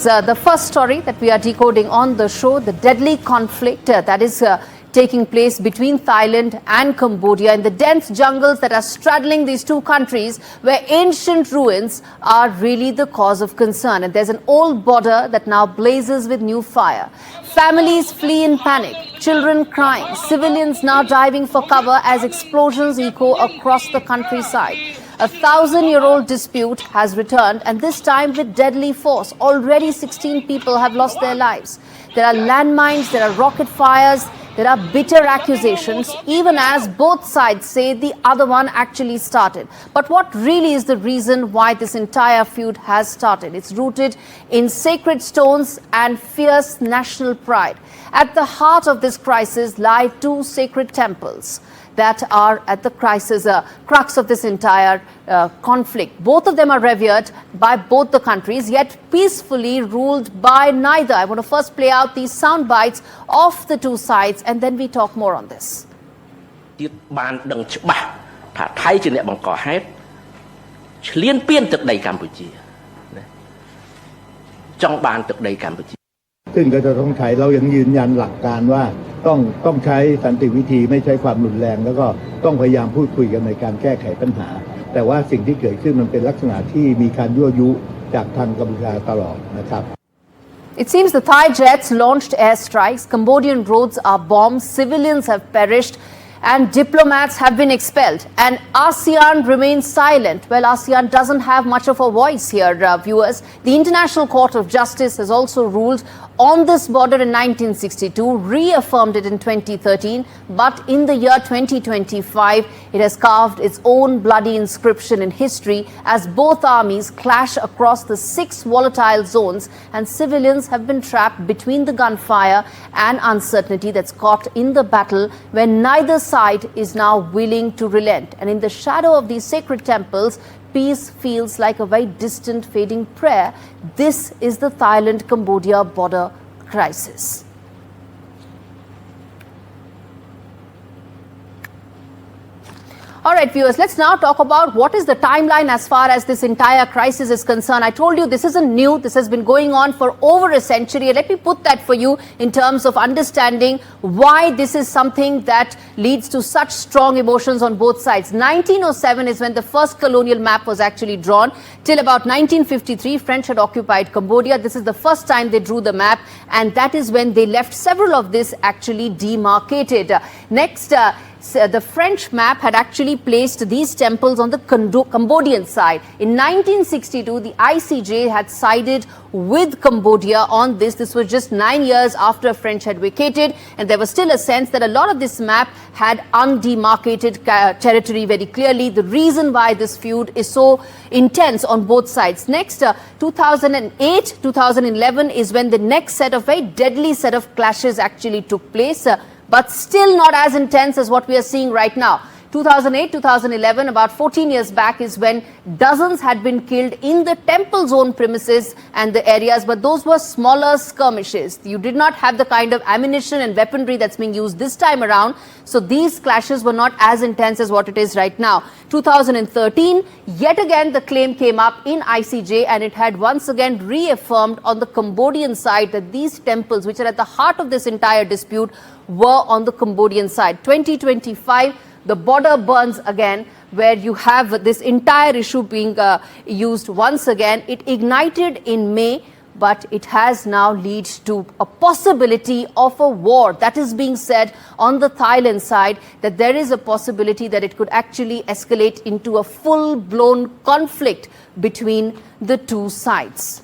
The first story that we are decoding on the show, the deadly conflict that is taking place between Thailand and Cambodia in the dense jungles that are straddling these two countries, where ancient ruins are really the cause of concern. And there's an old border that now blazes with new fire. Families flee in panic, children crying, civilians now diving for cover as explosions echo across the countryside. A 1,000-year-old dispute has returned, and this time with deadly force. Already 16 people have lost their lives. There are landmines, there are rocket fires, there are bitter accusations, even as both sides say the other one actually started. But what really is the reason why this entire feud has started? It's rooted in sacred stones and fierce national pride. At the heart of this crisis lie two sacred temples that are at the crux of this entire conflict. Both of them are revered by both the countries, yet peacefully ruled by neither. I want to first play out these sound bites of the two sides, and then we talk more on this.ซึ่งก็จะต้องใช้เรายังยืนยันหลักการว่าต้องใช้สันติวิธีไม่ใช้ความรุนแรงแล้วก็ต้องพยายามพูดคุยกันในการแก้ไขปัญหาแต่ว่าสิ่งที่เกิดขึ้นมันเป็นลักษณะที่มีการยั่วยุจากทางกัมพูชาตลอดนะครับ It seems the Thai jets launched airstrikes, Cambodian roads are bombed, civilians have perished, and diplomats have been expelled. And ASEAN remains silent. Well, ASEAN doesn't have much of a voice here, viewers. The International Court of Justice has also ruled on this border in 1962, reaffirmed it in 2013, but in the year 2025, it has carved its own bloody inscription in history as both armies clash across the 6 volatile zones, and civilians have been trapped between the gunfire and uncertainty that's caught in the battle, where neither side is now willing to relent. And in the shadow of these sacred temples, peace feels like a very distant, fading prayer. This is the Thailand-Cambodia border crisis. All right, viewers, let's now talk about what is the timeline as far as this entire crisis is concerned. I told you this isn't new. This has been going on for over a century. Let me put that for you in terms of understanding why this is something that leads to such strong emotions on both sides. 1907 is when the first colonial map was actually drawn. Till about 1953, French had occupied Cambodia. This is the first time they drew the map, and that is when they left several of this actually demarcated. Next, the French map had actually placed these temples on the Cambodian side. In 1962, the ICJ had sided with Cambodia on this. This was just 9 years after French had vacated, and there was still a sense that a lot of this map had undemarcated territory very clearly. The reason why this feud is so intense on both sides. Next, 2008, 2011 is when the next set of very deadly set of clashes actually took place. But still not as intense as what we are seeing right now. 2008, 2011, about 14 years back, is when dozens had been killed in the temple zone premises and the areas, but those were smaller skirmishes. You did not have the kind of ammunition and weaponry that's being used this time around, so these clashes were not as intense as what it is right now. 2013, yet again the claim came up in ICJ, and it had once again reaffirmed on the Cambodian side that these temples, which are at the heart of this entire dispute, were on the Cambodian side. 2025, the border burns again, where you have this entire issue being used once again. It ignited in May, but it has now led to a possibility of a war. That is being said on the Thailand side, that there is a possibility that it could actually escalate into a full-blown conflict between the two sides.